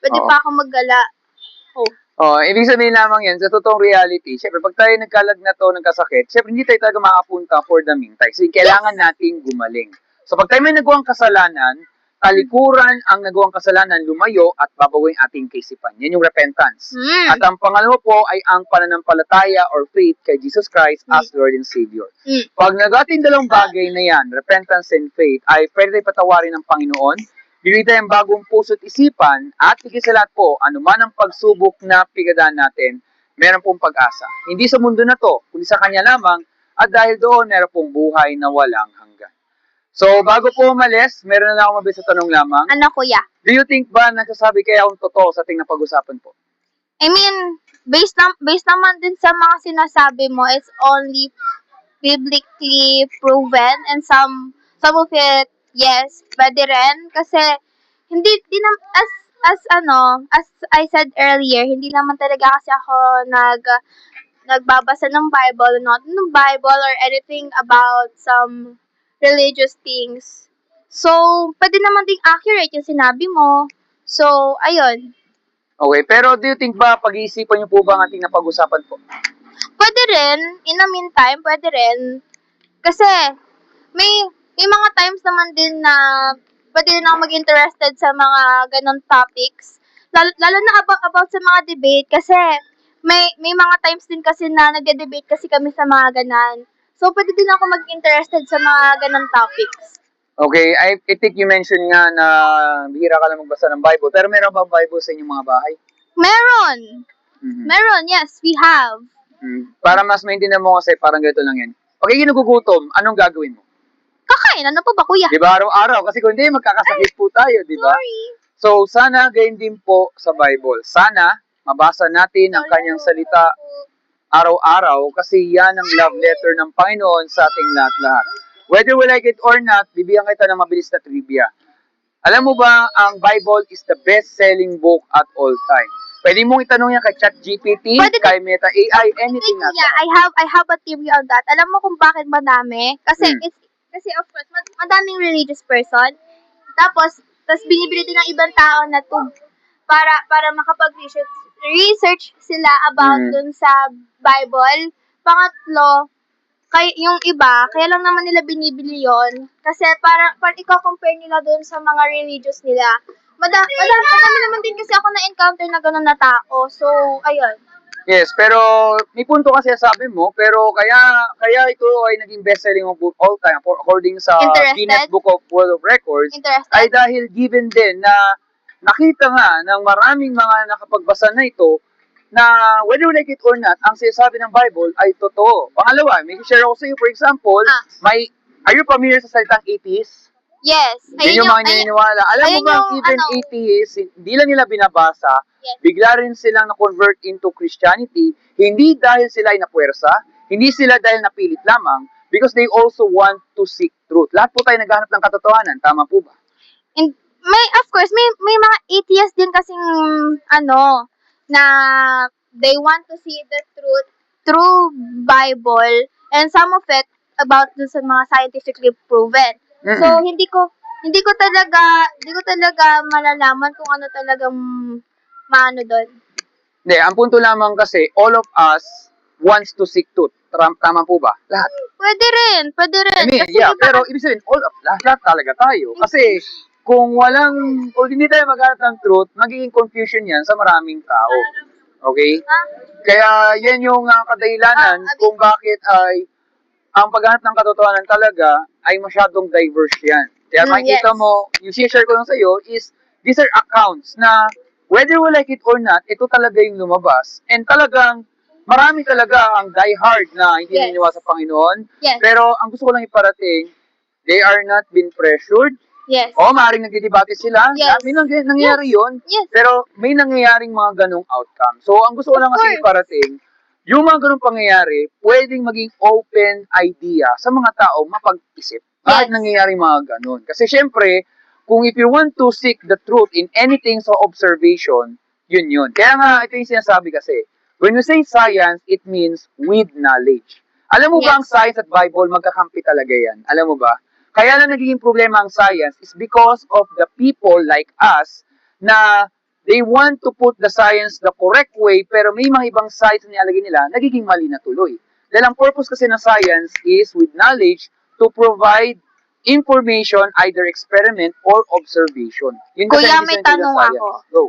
Pwede
Oo.
pa akong maggala. Oh.
Oh, ibig sabihin lamang yan, sa totoong reality, syempre, pag tayo nagkalagnat o nagkasakit, syempre, hindi tayo talaga makapunta for the meantime. So, kailangan nating gumaling. So, pag tayo may nagawang kasalanan, talikuran ang nagawang kasalanan, lumayo at babaguhin ating kaisipan. Yan yung repentance. At ang pangalawa po ay ang pananampalataya or faith kay Jesus Christ as Lord and Savior. Pag nagating dalawang bagay na yan, repentance and faith, ay pwede tayo patawarin ng Panginoon, bibigay tayong bagong puso't isipan, at higit sa lahat po, anuman ang pagsubok na pigadaan natin, meron pong pag-asa. Hindi sa mundo na to, kundi sa Kanya lamang, at dahil doon, meron pong buhay na walang hanggan. So, bago po umalis, meron na akong mabilis na tanong lamang.
Ano, kuya?
Do you think ba nagsasabi kaya akong totoo sa ating napag-usapan po?
I mean, based naman din sa mga sinasabi mo, it's only biblically proven, and some of it, yes, pwede rin. Kasi, as I said earlier, hindi naman talaga kasi ako nagbabasa ng Bible, not ng Bible or anything about some religious things. So, pwede naman ding accurate yung sinabi mo. So, ayun.
Okay, pero do you think ba pag-iisipan niyo po ba ang ating napag-usapan po?
Pwede rin, in the meantime, pwede rin. Kasi, may mga times naman din na pwede rin ako mag-interested sa mga ganong topics. Lalo na about sa mga debate, kasi may mga times din kasi na nagde-debate kasi kami sa mga ganan. So, pwede din ako mag-interested sa mga ganong topics.
Okay, I think you mentioned nga na bihira ka lang magbasa ng Bible, pero meron ba Bible sa inyong mga bahay?
Meron! Meron, yes, we have.
Para mas maintindihan mo kasi parang ganito lang yan. Pag nagugutom, anong gagawin mo?
Kakain, ano pa ba, kuya?
Di ba araw-araw? Kasi kung hindi, magkakasakit po tayo, di ba?
Sorry.
So, sana gayon din po sa Bible. Sana mabasa natin ang kanyang salita araw-araw kasi yan ang love letter ng Panginoon sa ating lahat-lahat. Whether we like it or not, bibigyan kita ng mabilis na trivia. Alam mo ba, ang Bible is the best-selling book at all time. Pwede mong itanong yan kay ChatGPT, kay Meta AI, anything na.
Yeah, I have a theory on that. Alam mo kung bakit madami? Kasi kasi of course, madaming religious person. Tapos binibili din ng ibang tao na para makapag-research sila about dun sa Bible. Pangatlo, yung iba, kaya lang naman nila binibili yon kasi para i-compare nila dun sa mga religious nila. Madami naman din kasi ako na-encounter na gano'n na tao. So, ayun.
Yes, pero may punto kasi sabi mo, pero kaya ito ay naging best-selling book all time according sa Guinness Book of World of Records. Ay dahil given din na nakita nga ng maraming mga nakapagbasa na ito na whether you like it or not, ang sinasabi ng Bible ay totoo. Pangalawa, may share ako sa iyo, for example, are you familiar sa salitang atheist?
Yes.
Yun yung mga naniniwala. Alam mo
ayun
ba,
yung
even
ano,
atheists, hindi lang nila binabasa,
Yes.
bigla rin silang na-convert into Christianity, hindi dahil sila ay napuwersa, hindi sila dahil napilit lamang, because they also want to seek truth. Lahat po tayo naghahanap ng katotohanan, tama po ba?
and of course, may mga atheists din kasing, ano, na they want to see the truth through Bible, and some of it about dun sa mga scientifically proven.
Mm-mm.
So, hindi ko talaga malalaman kung ano talagang maano doon.
Hindi, ang punto lamang kasi, all of us wants to seek truth. Tama po ba? Lahat.
Pwede rin.
I mean,
Kasi
yeah,
iba,
pero ibig sabihin, lahat talaga tayo. Kasi, kung hindi tayo maghanap ng truth, magiging confusion yan sa maraming tao. Okay? Kaya, yan yung kadahilanan kung bakit ay ang paghanap ng katotohanan talaga ay masyadong diverse yan. Kaya makikita
yes.
mo, yung share ko lang sa iyo is, these are accounts na whether we like it or not, ito talaga yung lumabas. And talagang, marami talaga ang diehard na hindi
Yes.
naniniwala sa Panginoon.
Yes.
Pero ang gusto ko lang iparating, they are not being pressured.
Yes.
O, maaaring nagdidebate sila.
Yes.
May nangyayari yun.
Yes.
Pero may nangyayaring mga ganong outcome. So, ang gusto ko lang kasi
course.
iparating, yung mga ganong pangyayari, pwedeng maging open idea sa mga tao mapag-isip. Bakit
Yes.
nangyayari mga ganon? Kasi syempre, kung if you want to seek the truth in anything sa observation, yun. Kaya nga, ito yung sinasabi kasi, when you say science, it means with knowledge. Alam mo ba
Yes.
ang science at Bible, magkakampi talaga yan? Alam mo ba? Kaya lang nagiging problema ang science is because of the people like us na they want to put the science the correct way, pero may mga ibang science na nilalagay nila, nagiging mali na tuloy. Dahil ang purpose kasi ng science is with knowledge to provide information, either experiment or observation. Yun kasi
Kuya,
ang
may
ibig sabihin ng
tanong
science.
ako.
Go.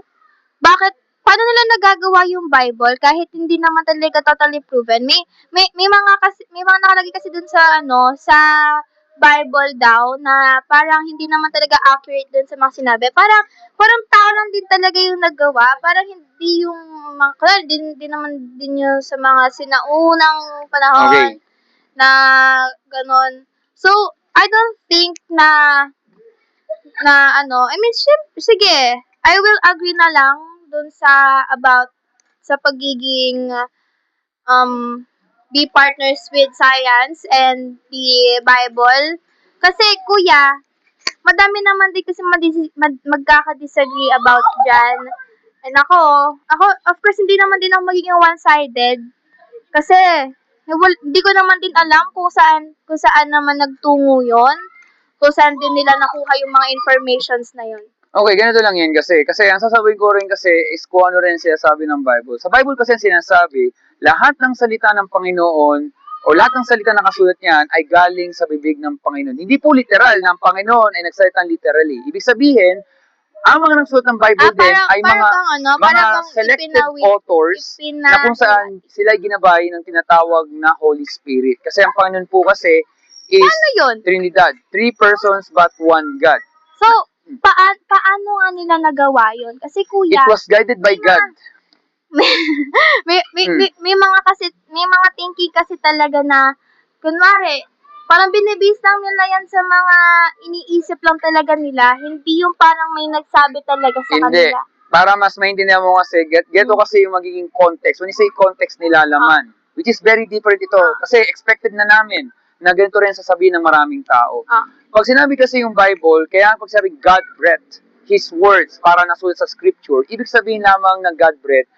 Bakit, paano nila nagagawa yung Bible kahit hindi naman talaga totally proven? May mga nakalagay kasi dun sa sa Bible daw na parang hindi naman talaga accurate dun sa mga sinabi. Parang tao lang din talaga yung naggawa. Parang hindi yung mga, din naman din yung sa mga sinaunang panahon
Okay.
na ganon. So, I don't think na I mean, sige, I will agree na lang dun sa about sa pagiging be partners with science and the Bible. Kasi, kuya, madami naman din kasi magkaka-disagree about dyan. And ako, of course, hindi naman din ako magiging one-sided. Kasi, hindi ko naman din alam kung saan naman nagtungo yon, kung saan din nila nakuha yung mga informations na yon.
Okay, ganito lang yan kasi. Kasi ang sasabihin ko rin kasi is kung ano rin sinasabi ng Bible. Sa Bible kasi sinasabi, lahat ng salita ng Panginoon o lahat ng salita na kasulat niyan ay galing sa bibig ng Panginoon. Hindi po literal na ang Panginoon ay nagsalita literally. Ibig sabihin, ang mga nagsulat ng Bible din ay mga selected authors na kung saan sila ay ginabay ng tinatawag na Holy Spirit. Kasi ang Panginoon po kasi is
Paano yun?
Trinidad. 3 persons but one God.
So, paano nga nila nagawa yun? Kasi kuya,
It was guided by God.
may mga thinking kasi talaga na, kunwari, parang binibase lang nila yan sa mga iniisip lang talaga nila, hindi yung parang may nagsabi talaga sa
Hindi.
kanila.
Para mas maintindihan mo kasi, geto kasi yung magiging context. When you say context, nilalaman. Which is very different ito. Kasi expected na namin na ganito rin sasabihin ng maraming tao. Pag sinabi kasi yung Bible, kaya pag sinabi God breathed His words para nasulat sa scripture, ibig sabihin lamang ng God breathed,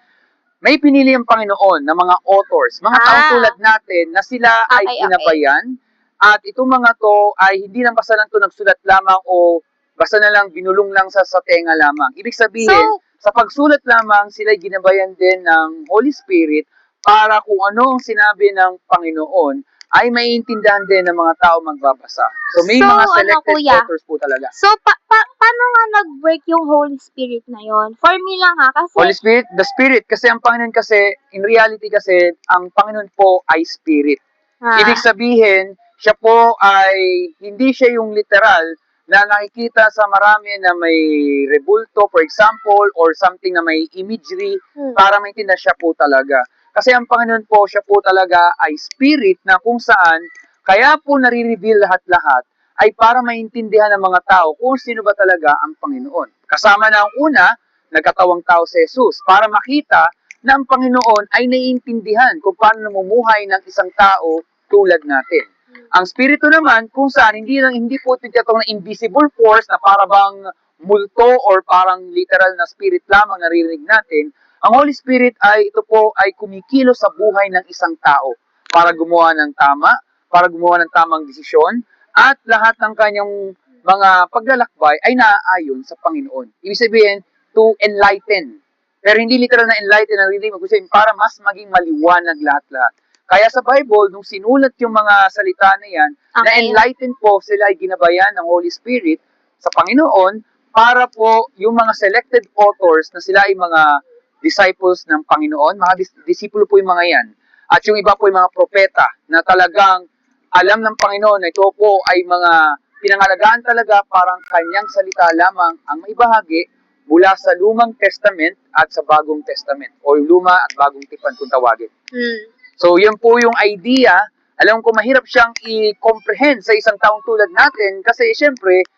may pinili ang Panginoon na mga authors, mga taong tulad natin na sila ay ginabayan. At itong mga to ay hindi lang basta lang to nagsulat lamang o basta na lang binulong lang sa tenga lamang. Ibig sabihin, sa pagsulat lamang, sila ay ginabayan din ng Holy Spirit para kung ano ang sinabi ng Panginoon ay maiintindihan din ng mga tao magbabasa. So, may mga selected authors po talaga.
So, paano nga nag-break yung Holy Spirit na yon? For me lang kasi...
Holy Spirit, the Spirit. Kasi ang Panginoon kasi, in reality kasi, ang Panginoon po ay Spirit. Ibig sabihin, siya po ay, hindi siya yung literal na nakikita sa marami na may rebulto, for example, or something na may imagery, para maintindihan siya po talaga. Kasi ang Panginoon po, siya po talaga ay spirit na kung saan, kaya po nare-reveal lahat-lahat, ay para maintindihan ng mga tao kung sino ba talaga ang Panginoon. Kasama na ang una, nagkatawang tao si Jesus, para makita na ang Panginoon ay naiintindihan kung paano namumuhay ng isang tao tulad natin. Ang Espiritu naman, kung saan hindi po tinatawag na invisible force na para bang multo or parang literal na spirit lamang naririnig natin, ang Holy Spirit ay ito po ay kumikilo sa buhay ng isang tao para gumawa ng tama, para gumawa ng tamang desisyon, at lahat ng kanyang mga paglalakbay ay naaayon sa Panginoon. Ibig sabihin, to enlighten. Pero hindi literal na enlighten ang reading, para mas maging maliwanag lahat-lahat. Kaya sa Bible, nung sinulat yung mga salita na yan, na enlighten po, sila ay ginabayan ng Holy Spirit sa Panginoon para po yung mga selected authors na sila ay mga disciples ng Panginoon, mga disipulo po yung mga yan. At yung iba po yung mga propeta na talagang alam ng Panginoon na ito po ay mga pinangalagaan talaga parang kanyang salita lamang ang maibahagi mula sa Lumang Testament at sa Bagong Testament o Luma at Bagong Tipan kung tawagin. So, yun po yung idea. Alam ko mahirap siyang i-comprehend sa isang taong tulad natin kasi syempre,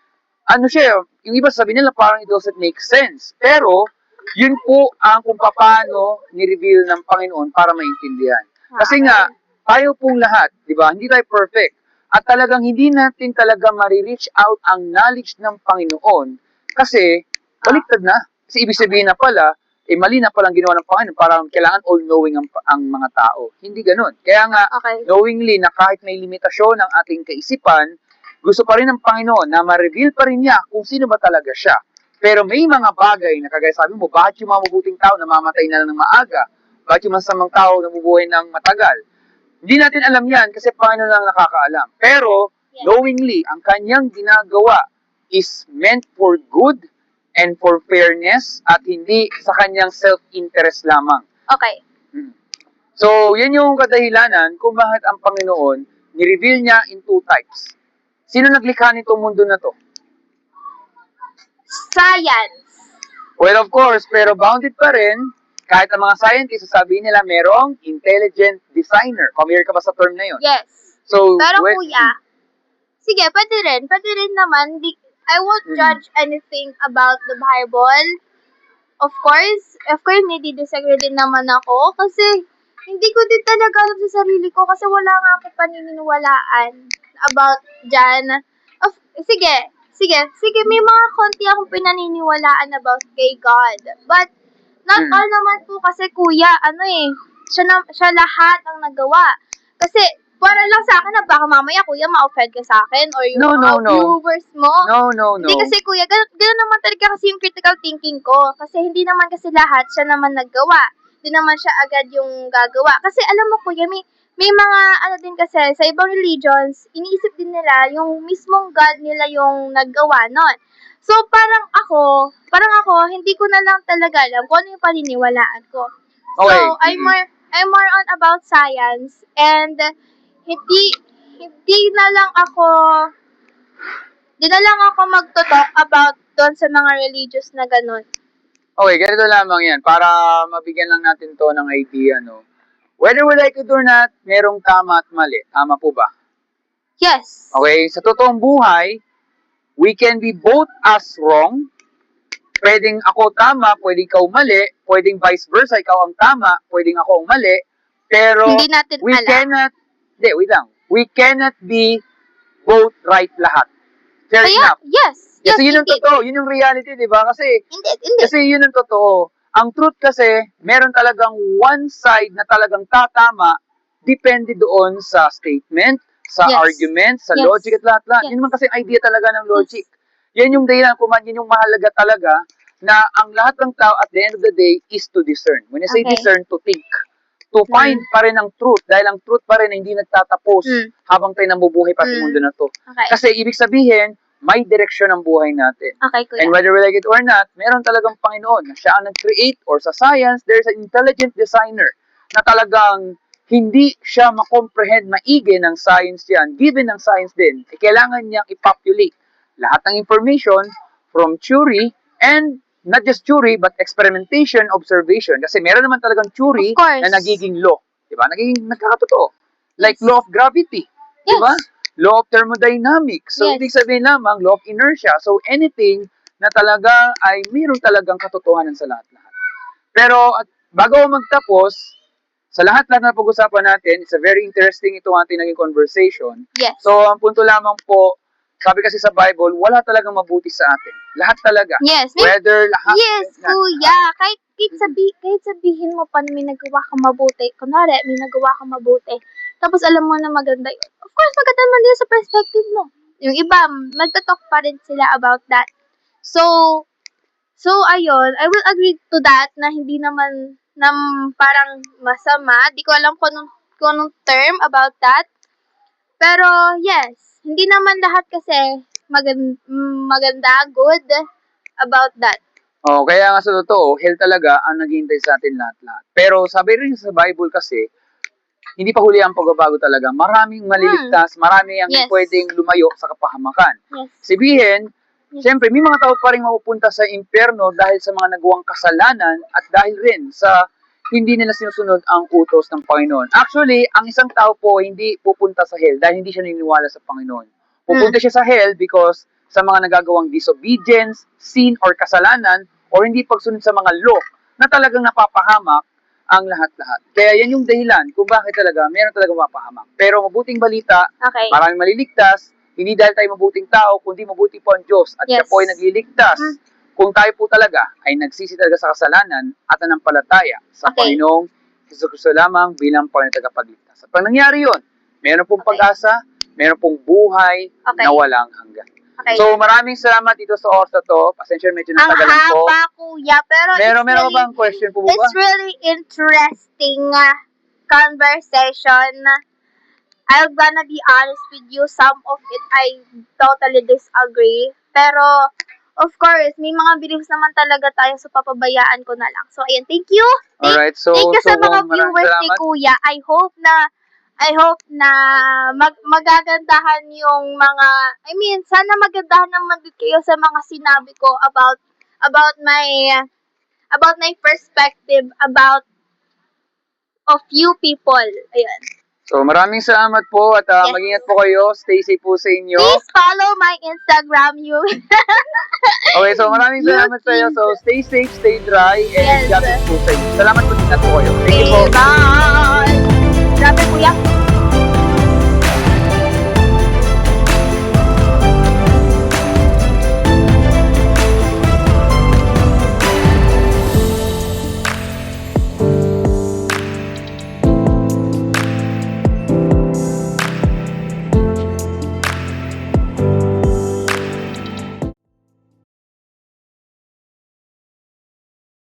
ano siya, yung iba sabi nila parang it doesn't make sense. Pero, yun po ang kung paano ni-reveal ng Panginoon para maintindihan. Kasi nga, tayo pong lahat, di ba, hindi tayo perfect. At talagang hindi natin talaga ma-reach out ang knowledge ng Panginoon kasi baliktad na. Kasi ibig sabihin na pala, mali na palang ginawa ng Panginoon, parang kailangan all-knowing ang mga tao. Hindi ganun. Kaya nga, knowingly na kahit may limitasyon ng ating kaisipan, gusto pa rin ng Panginoon na ma-reveal pa rin niya kung sino ba talaga siya. Pero may mga bagay na kagaya sabi mo, bakit yung mga mabuting tao namamatay na lang ng maaga? Bakit yung masamang tao nabubuhay ng matagal? Hindi natin alam yan kasi Panginoon lang nakakaalam. Pero, knowingly, ang kanyang ginagawa is meant for good and for fairness at hindi sa kanyang self-interest lamang.
Okay.
So, yan yung kadahilanan kung bakit ang Panginoon ni-reveal niya in two types. Sino naglikha nitong mundo na to?
Science.
Well, of course, pero bounded pa rin, kahit ang mga scientists, sasabihin nila merong intelligent designer. Familiar ka ba sa term na yun?
Yes.
So,
Pero kuya, sige, pwede rin naman. I won't judge anything about the Bible. Of course, may disagree din naman ako kasi hindi ko din talaga alam sa sarili ko kasi wala nga ako paniniwalaan about dyan. Sige, may mga konti akong pinaniniwalaan about kay God. But, not all naman po kasi kuya, siya lahat ang nagawa. Kasi, para lang sa akin na baka mamaya kuya ma-offend ka sa akin or yung viewers mo.
No.
Hindi kasi kuya, gano'n naman talaga kasi yung critical thinking ko. Kasi hindi naman kasi lahat siya naman naggawa. Hindi naman siya agad yung gagawa. Kasi alam mo kuya, may mga din kasi sa ibang religions, iniisip din nila yung mismong God nila yung naggawa nun. So, parang ako, hindi ko na lang talaga alam kung ano yung paniniwalaan ko. So,
Okay.
I'm more on about science and hindi na lang ako magto-talk about doon sa mga religious na ganun.
Okay, ganito lamang yan. Para mabigyan lang natin to ng idea, no? Whether we like it or not, merong tama at mali. Tama po ba?
Yes.
Okay, sa totoong buhay, we can be both as wrong. Pwedeng ako tama, pwedeng ikaw mali. Pwedeng vice versa, ikaw ang tama, pwedeng ako ang mali. Pero
Hindi natin
we
alam.
cannot, wait lang. We cannot be both right lahat. Fair enough.
Yes.
Kasi yun ang
indeed.
totoo, yun yung reality, di ba? Kasi
Indeed.
Kasi yun ang totoo. Ang truth kasi, meron talagang one side na talagang tatama, depende doon sa statement, sa argument, sa logic at lahat-lahat. Yun naman kasi ang idea talaga ng logic. Yan yung dahilan kung yun yung mahalaga talaga na ang lahat ng tao at the end of the day is to discern. When I say discern, to think. To find pa rin ang truth dahil ang truth pa rin na hindi nagtatapos habang tayo namubuhay pa sa mundo na to.
Okay.
Kasi ibig sabihin, may direksyon ang buhay natin.
Okay, kuya.
And whether we like it or not, meron talagang Panginoon na siya ang nag-create or sa science, there's an intelligent designer na talagang hindi siya makomprehend maigi ng science yan. Given ng science din, kailangan niyang i-populate lahat ng information from theory and not just theory but experimentation, observation. Kasi meron naman talagang theory na nagiging law. Diba? Nagiging nagkakatotoo. Like law of gravity. Diba? law of thermodynamics. So,
Yes.
ibig sabihin lamang, law of inertia. So, anything na talaga ay mayroon talagang katotohanan sa lahat-lahat. Pero, at bago ako magtapos, sa lahat-lahat na pag-usapan natin, it's a very interesting itong ating naging conversation.
Yes.
So, ang punto lamang po, sabi kasi sa Bible, wala talagang mabuti sa atin. Lahat talaga.
Yes.
Whether lahat.
Yes, kuya. Kahit sabihin mo pa na may nagawa kang mabuti. Kunwari, may nagawa kang mabuti. Tapos alam mo na maganda yun. Of course, maganda naman din sa perspective mo. Yung iba, magtatalk pa rin sila about that. So ayun, I will agree to that na hindi naman na parang masama. Di ko alam kung anong term about that. Pero, yes, hindi naman lahat kasi maganda, good about that.
Oh, kaya nga sa totoo, hell talaga ang naghihintay sa atin lahat-lahat. Pero sabi rin sa Bible kasi, hindi pa huli ang pagbabago talaga. Maraming maliligtas, marami ang
Yes.
pwedeng lumayo sa kapahamakan.
Yes.
Sabihin,
Yes.
siyempre, may mga tao pa rin mapupunta sa impyerno dahil sa mga nagawang kasalanan at dahil rin sa hindi nila sinusunod ang utos ng Panginoon. Actually, ang isang tao po hindi pupunta sa hell dahil hindi siya naniniwala sa Panginoon. Pupunta siya sa hell because sa mga nagagawang disobedience, sin, or kasalanan, or hindi pagsunod sa mga law na talagang napapahamak ang lahat-lahat. Kaya yan yung dahilan kung bakit talaga meron talaga mapahamak. Pero mabuting balita,
Okay.
maraming maliligtas, hindi dahil tayo mabuting tao, kundi mabuti po ang Diyos at siya
Yes.
po ay nagliligtas. Kung tayo po talaga ay nagsisi talaga sa kasalanan at nanampalataya sa
Okay.
Panginoong Jesucristo lamang bilang Panginoon tagapagligtas. At pag nangyari yun, meron pong
Okay.
pag-asa, meron pong buhay
Okay.
na walang hanggan.
Okay.
So maraming salamat dito sa oras na to. Pasensya medyo
ang
natagalan po.
haba, kuya. Pero
Meron
it's
ka
really,
bang question po ba?
it's really interesting conversation. I'm gonna be honest with you. Some of it I totally disagree. Pero, of course, may mga beliefs naman talaga tayo, so papabayaan ko na lang. So, ayan. Thank you.
Alright, so
Thank you sa mga
maraming
viewers ni
salamat.
Kuya. I hope na magagandahan yung mga, sana magandahan naman din kayo sa mga sinabi ko about my perspective about of few people. Ayan.
So maraming salamat po at
Yes.
mag-ingat po kayo. Stay safe po sa inyo.
Please follow my Instagram.
Okay, so maraming salamat sa iyo. So stay safe, stay dry, and
Yes.
God bless po sa inyo. Salamat po din po kayo. Thank you po.
Bye! Grabe, kuya.